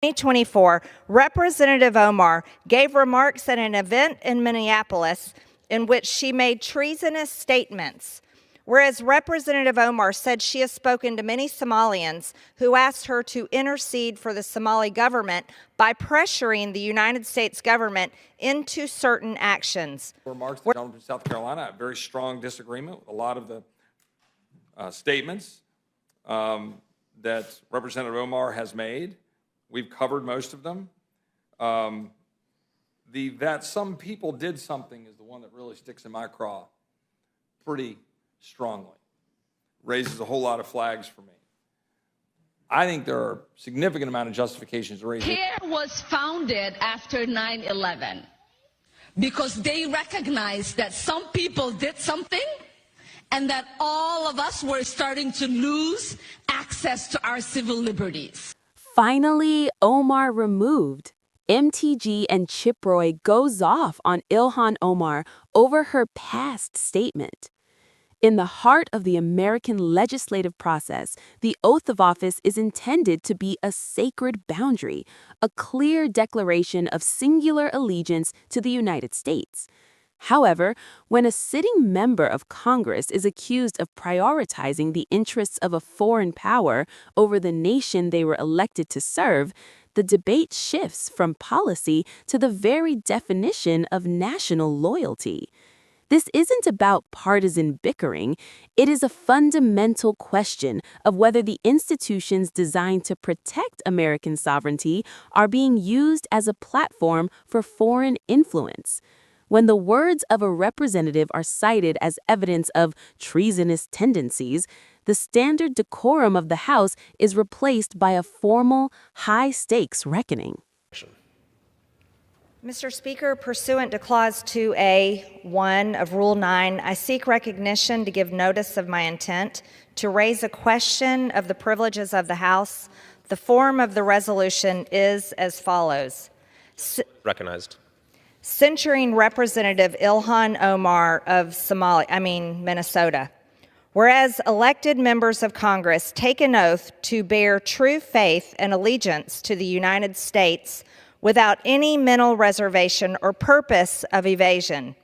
2024, Representative Omar gave remarks at an event in Minneapolis in which she made treasonous statements. Whereas Representative Omar said she has spoken to many Somalians who asked her to intercede for the Somali government by pressuring the United States government into certain actions. Remarks, the gentleman from South Carolina, I have very strong disagreement with a lot of the statements that Representative Omar has made. We've covered most of them. That some people did something is the one that really sticks in my craw pretty strongly. Raises a whole lot of flags for me. I think there are significant amount of justifications to raise it. CARE was founded after 9/11 because they recognized that some people did something and that all of us were starting to lose access to our civil liberties. Finally, Omar removed. MTG and Chip Roy goes off on Ilhan Omar over her past statement. In the heart of the American legislative process, the oath of office is intended to be a sacred boundary, a clear declaration of singular allegiance to the United States. However, when a sitting member of Congress is accused of prioritizing the interests of a foreign power over the nation they were elected to serve, the debate shifts from policy to the very definition of national loyalty. This isn't about partisan bickering. It is a fundamental question of whether the institutions designed to protect American sovereignty are being used as a platform for foreign influence. When the words of a representative are cited as evidence of treasonous tendencies, the standard decorum of the House is replaced by a formal, high-stakes reckoning. Mr. Speaker, pursuant to Clause 2A.1 of Rule 9, I seek recognition to give notice of my intent to raise a question of the privileges of the House. The form of the resolution is as follows. Recognized. Censuring Representative Ilhan Omar of Minnesota. Whereas elected members of Congress take an oath to bear true faith and allegiance to the United States without any mental reservation or purpose of evasion.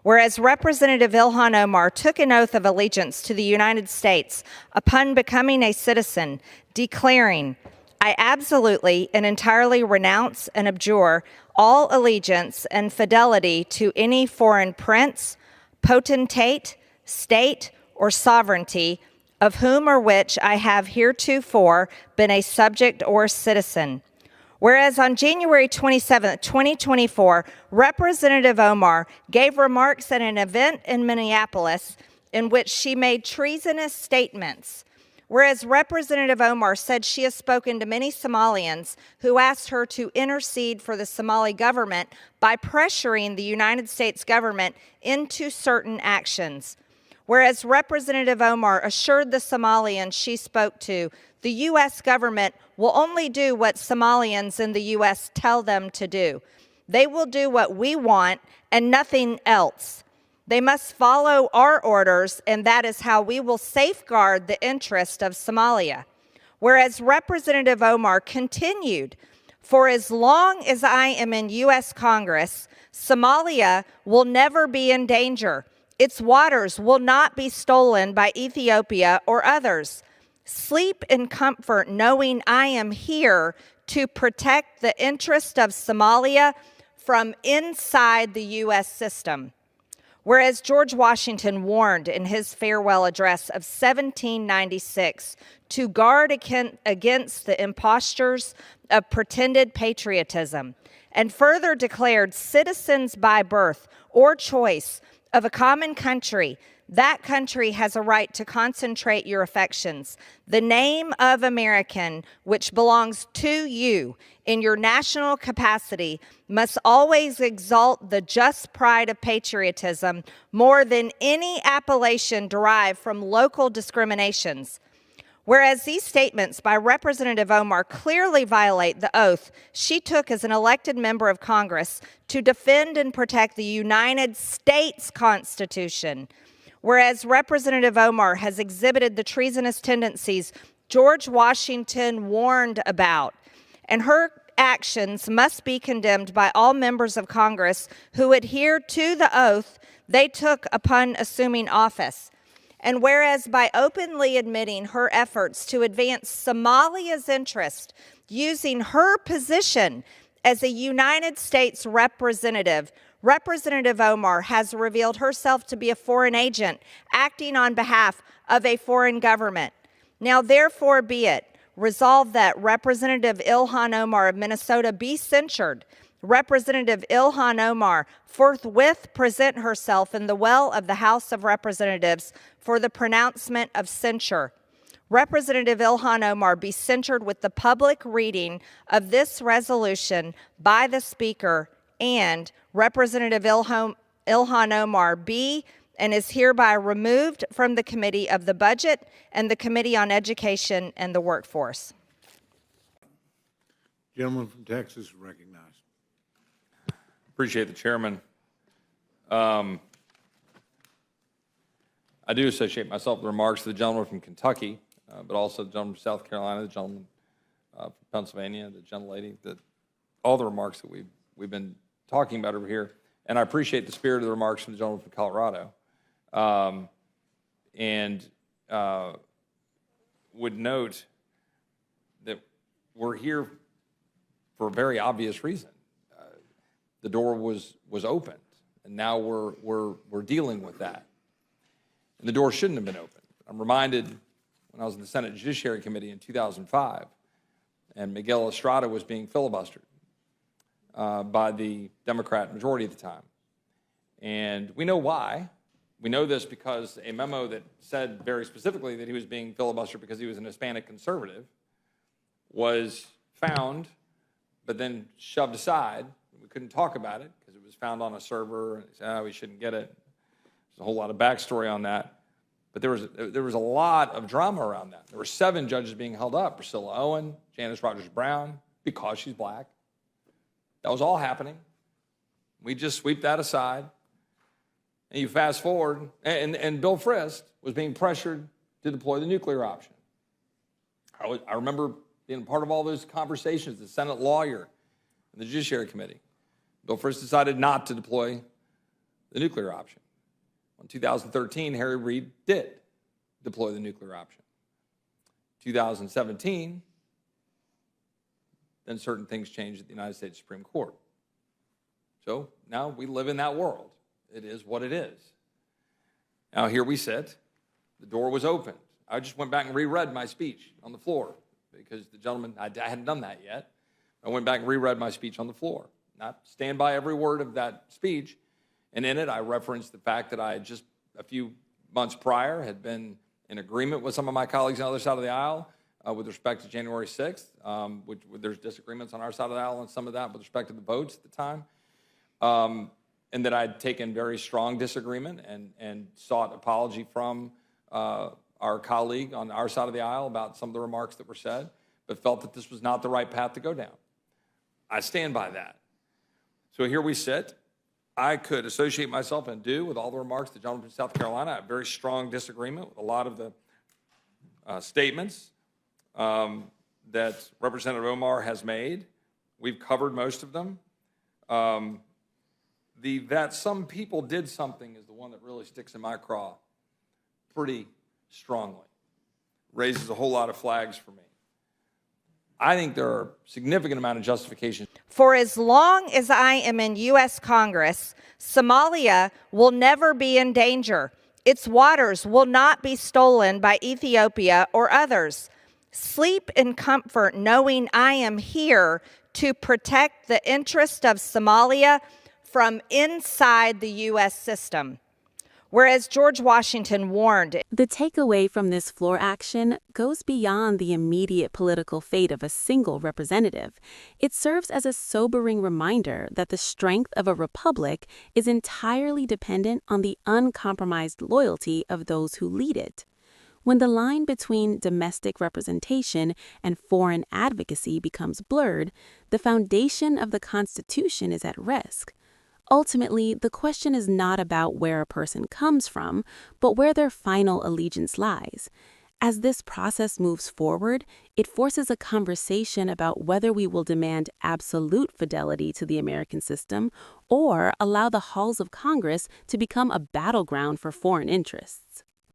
Whereas Representative Ilhan Omar took an oath of allegiance to the United States upon becoming a citizen, declaring, "I absolutely and entirely renounce and abjure all allegiance and fidelity to any foreign prince, potentate, state, or sovereignty, of whom or which I have heretofore been a subject or citizen." Whereas on January 27, 2024, Representative Omar gave remarks at an event in Minneapolis in which she made treasonous statements. Whereas Representative Omar said she has spoken to many Somalians who asked her to intercede for the Somali government by pressuring the United States government into certain actions. Whereas Representative Omar assured the Somalians she spoke to, the U.S. government will only do what Somalians in the U.S. tell them to do. They will do what we want and nothing else. They must follow our orders, and that is how we will safeguard the interest of Somalia. Whereas Representative Omar continued, "For as long as I am in U.S. Congress, Somalia will never be in danger. Its waters will not be stolen by Ethiopia or others. Sleep in comfort knowing I am here to protect the interest of Somalia from inside the U.S. system." Whereas George Washington warned in his farewell address of 1796 to guard against the impostures of pretended patriotism, and further declared citizens by birth or choice of a common country, that country has a right to concentrate your affections. The name of American, which belongs to you in your national capacity, must always exalt the just pride of patriotism more than any appellation derived from local discriminations. Whereas these statements by Representative Omar clearly violate the oath she took as an elected member of Congress to defend and protect the United States Constitution. Whereas Representative Omar has exhibited the treasonous tendencies George Washington warned about, and her actions must be condemned by all members of Congress who adhere to the oath they took upon assuming office. And whereas by openly admitting her efforts to advance Somalia's interest using her position as a United States representative, Representative Omar has revealed herself to be a foreign agent acting on behalf of a foreign government. Now, therefore, be it resolved that Representative Ilhan Omar of Minnesota be censured. Representative Ilhan Omar forthwith present herself in the well of the House of Representatives for the pronouncement of censure. Representative Ilhan Omar be censured with the public reading of this resolution by the Speaker, and Representative Ilhan Omar be and is hereby removed from the Committee of the Budget and the Committee on Education and the Workforce. Gentleman from Texas is recognized. Appreciate the chairman. I do associate myself with the remarks of the gentleman from Kentucky, but also the gentleman from South Carolina, the gentleman from Pennsylvania, the gentlelady, all the remarks that we've been talking about over here. And I appreciate the spirit of the remarks from the gentleman from Colorado. And would note that we're here for a very obvious reason. The door was opened, and now we're dealing with that. And the door shouldn't have been opened. I'm reminded when I was in the Senate Judiciary Committee in 2005, and Miguel Estrada was being filibustered by the Democrat majority at the time. And we know why. We know this because a memo that said very specifically that he was being filibustered because he was an Hispanic conservative was found, but then shoved aside. We couldn't talk about it because it was found on a server, and they said, we shouldn't get it. There's a whole lot of backstory on that. But there was a lot of drama around that. There were 7 judges being held up: Priscilla Owen, Janice Rogers Brown, because she's black. That was all happening. We just sweep that aside. And you fast forward, and Bill Frist was being pressured to deploy the nuclear option. I remember being a part of all those conversations, the Senate lawyer and the Judiciary Committee. Bill Frist decided not to deploy the nuclear option. In 2013, Harry Reid did deploy the nuclear option. 2017, then certain things changed at the United States Supreme Court. So now we live in that world. It is what it is. Now here we sit. The door was opened. I just went back and reread my speech on the floor because the gentleman, I hadn't done that yet. I went back and reread my speech on the floor. Not stand by every word of that speech. And in it, I referenced the fact that I just a few months prior had been in agreement with some of my colleagues on the other side of the aisle with respect to January 6th, which there's disagreements on our side of the aisle on some of that with respect to the votes at the time. And that I'd taken very strong disagreement and sought apology from our colleague on our side of the aisle about some of the remarks that were said, but felt that this was not the right path to go down. I stand by that. So here we sit. I could associate myself and do with all the remarks of the gentleman from South Carolina. I have very strong disagreement with a lot of the statements that Representative Omar has made. We've covered most of them. That some people did something is the one that really sticks in my craw pretty strongly. Raises a whole lot of flags for me. I think there are significant amount of justification. For as long as I am in U.S. Congress, Somalia will never be in danger. Its waters will not be stolen by Ethiopia or others. Sleep in comfort knowing I am here to protect the interest of Somalia from inside the U.S. system. Whereas George Washington warned. The takeaway from this floor action goes beyond the immediate political fate of a single representative. It serves as a sobering reminder that the strength of a republic is entirely dependent on the uncompromised loyalty of those who lead it. When the line between domestic representation and foreign advocacy becomes blurred, the foundation of the Constitution is at risk. Ultimately, the question is not about where a person comes from, but where their final allegiance lies. As this process moves forward, it forces a conversation about whether we will demand absolute fidelity to the American system or allow the halls of Congress to become a battleground for foreign interests.